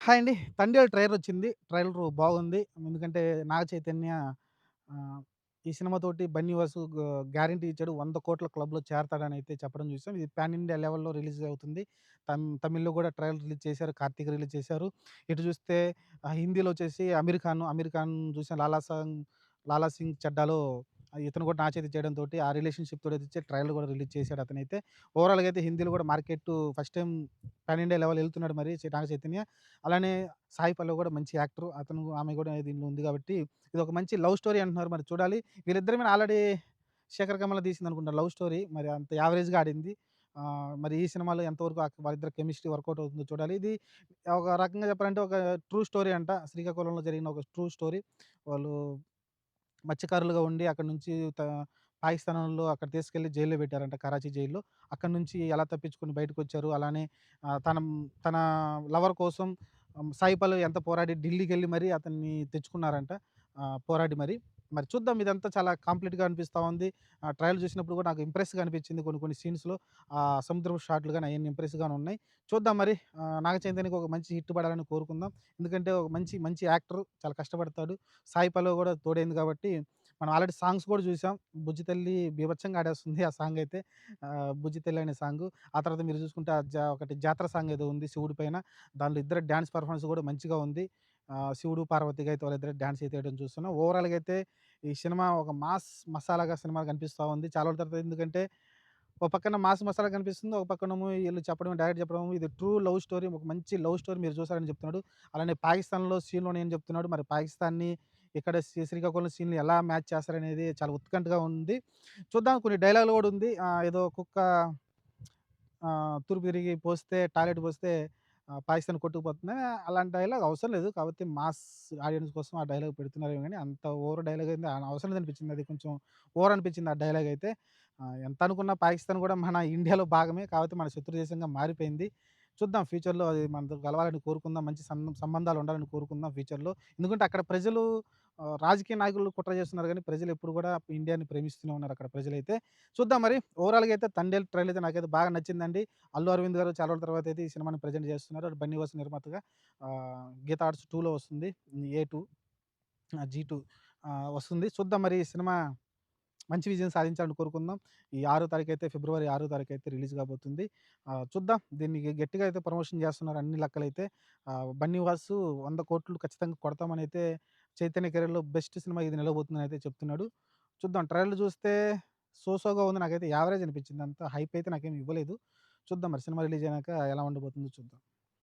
Hi అండి. 'Thandel' trailer వచ్చింది. Trailer బాగుంది. ఎందుకంటే నాగ చైతన్య ఆహ్, ఈ సినిమాతోటి 'బన్నీ వాసు' గ్యారంటీ ఇచ్చాడు. 100,00,00,000 క్లబ్‌లో చేరతాడని అయితే చెప్పడం చూసాం. ఇది పాన్ ఇండియా లెవెల్‌లో రిలీజ్ అవుతుంది. తమిళ్‌లో కూడా ట్రైలర్ రిలీజ్ చేశారు. 'కార్తీక్' రిలీజ్ చేశారు. ఇటు చూస్తే హిందీలో వచ్చేసి 'అమీర్ ఖాన్' చూసాం 'లాలా సింగ్ చెడ్డాలో' ఇతను కూడా నాగ చైతన్య చేయడంతోటి ఆ రిలేషన్‌షిప్ తోటి ఇచ్చే ట్రైలర్ కూడా రిలీజ్ చేశాడు అతనైతే. ఓవరాల్‌గా అయితే హిందీలో కూడా market first time pan India level ఎళ్తున్నాడు మరి నాగ చైతన్య. అలానే సాయి పల్లవి కూడా మంచి యాక్టరు. ఆమె కూడా దీనిలో ఉంది కాబట్టి ఇదొక మంచి లవ్ స్టోరీ అంటున్నారు. మరి చూడాలి. వీళ్ళిద్దరి మీద already 'Sekhar Kammula' తీసిందనుకుంటా love story. మరి అంత యావరేజ్‌గా ఆడింది. మరి ఈ సినిమాలో ఎంతవరకు వాళ్ళిద్దరి కెమిస్ట్రీ వర్కౌట్ అవుతుందో చూడాలి. ఇది ఒక రకంగా చెప్పాలంటే ఒక ట్రూ స్టోరీ అంట. శ్రీకాకుళంలో జరిగిన ఒక ట్రూ స్టోరీ. వాళ్ళు మత్స్యకారులుగా ఉండి అక్కడి నుంచి పాకిస్తానంలో అక్కడ తీసుకెళ్ళి జైల్‌లో పెట్టారంట కరాచీ జైల్‌లో. అక్కడి నుంచి ఎలా తప్పించుకొని బయటకొచ్చారు. అలానే ఆహ్, తన తన లవర్ కోసం సాయి పల్లవి ఎంత పోరాడి ఢిల్లీకెళ్ళి మరి అతన్ని తెచ్చుకున్నారంట. పోరాడి మరి. మరి చూద్దాం ఇదంతా చాలా కంప్లీట్‌గా అనిపిస్తా ఉంది. ట్రైలర్ చూసినప్పుడు కూడా నాకు ఇంప్రెస్‌గా అనిపించింది కొన్ని కొన్ని సీన్స్‌లో. సముద్రపు షాట్లు గాని అయన్నీ ఇంప్రెస్‌గానే ఉన్నాయి. చూద్దాం మరి నాగ చైతన్యకి ఒక మంచి హిట్ పడాలని కోరుకుందాం. ఎందుకంటే ఒక మంచి మంచి యాక్టరు. చాలా కష్టపడతాడు. సాయి పల్లవి కూడా తోడైంది కాబట్టి మనం ఆల్రెడీ సాంగ్స్ కూడా చూసాం. 'బుజ్జి తల్లి' బీభత్సంగా ఆడేస్తుంది ఆ సాంగ్ అయితే. 'బుజ్జి తల్లి' అనే సాంగు. ఆ తర్వాత మీరు చూసుకుంటే ఒకటి జాతర సాంగ్ ఏదో ఉంది శివుడి పైన. దాంట్లో ఇద్దరి డాన్స్ పెర్ఫార్మన్స్ కూడా మంచిగా ఉంది. శివుడు, పార్వతిగా అయితే వాళ్ళిద్దరు డాన్స్ అయితే ఏయడం చూస్తున్నాం. ఓవరాల్‌గా అయితే ఈ సినిమా ఒక మాస్ మసాలాగా సినిమా కనిపిస్తా ఉంది. చాలా రోజుల తర్వాత ఎందుకంటే ఒక పక్కన మాస్ మసాలా కనిపిస్తుంది. ఒక పక్కనేమో ఈళ్ళు చెప్పడం డైరెక్టర్ చెప్పడం ఇది ట్రూ లవ్ స్టోరీ ఒక మంచి లవ్ స్టోరీ మీరు చూసారని చెప్తున్నాడు. అలానే పాకిస్తాన్‌లో సీన్‌లోనే చెప్తున్నాడు. మరి పాకిస్తాన్‌ని ఇక్కడ శ్రీకాకుళం సీన్‌లు ఎలా మ్యాచ్ చేస్తారనేది చాలా ఉత్కంఠగా ఉంది. చూద్దాం కొన్ని డైలాగులు కూడా ఉంది. ఏదో కుక్క తూర్పు తిరిగి టాయిలెట్ పోస్తే పాకిస్తాన్ కొట్టుకుపోతుంది. అలాంటి డైలాగ్ అవసరం లేదు. కాకపోతే మాస్ ఆడియన్స్ కోసం ఆ డైలాగ్ పెడుతున్నారేమో గానీ అంత ఓవర్ డైలాగ్ అయితే అవసరం లేదనిపించింది. అది కొంచెం ఓవర్ అనిపించింది ఆ డైలాగ్ అయితే. ఎంత అనుకున్నా పాకిస్తాన్ కూడా మన ఇండియాలో భాగమే. కాకపోతే మన శత్రు దేశంగా మారిపోయింది. చూద్దాం ఫ్యూచర్‌లో అది మనతో కలవాలని కోరుకుందాం. మంచి సంబంధాలు ఉండాలని కోరుకుందాం ఫ్యూచర్‌లో. ఎందుకంటే అక్కడ ప్రజలు రాజకీయ నాయకులు కుట్ర చేస్తున్నారు గానీ ప్రజలెప్పుడు కూడా ఇండియాని ప్రేమిస్తూనే ఉన్నారు అక్కడ ప్రజలైతే. చూద్దాం మరి. ఓవరాల్‌గా అయితే 'తండేల్' ట్రైలర్ అయితే నాకైతే బాగా నచ్చిందండి. అల్లు అరవింద్ గారు చాలా రోజుల తర్వాత అయితే ఈ సినిమాని ప్రెజెంట్ చేస్తున్నారు. అటు బన్నీ వాసు నిర్మాతగా 'గీత ఆర్ట్స్ 2లో వస్తుంది. ఏ2 జీ2 వస్తుంది. చూద్దాం మరి ఈ సినిమా మంచి విజయం సాధించాలని కోరుకుందాం. ఈ 6 తారీఖైతే ఫిబ్రవరి 6 తారీఖైతే రిలీజ్ కాబోతుంది. చూద్దాం దీన్ని గట్టిగా అయితే ప్రమోషన్ చేస్తున్నారు అన్ని లెక్కలైతే. 'బన్నీ వాసు' 100,00,00,000 ఖచ్చితంగా కొడతామనైతే చైతన్య కెరీర్‌లో బెస్ట్ సినిమా ఇది నిలవబోతుందనైతే చెప్తున్నాడు. చూద్దాం ట్రైలర్ చూస్తే సోగా ఉంది. నాకైతే యావరేజ్ అనిపించింది. అంత హైప్ అయితే నాకేమి ఇవ్వలేదు. చూద్దాం మరి సినిమా రిలీజ్ అయినాక ఎలా ఉండబోతుందో చూద్దాం.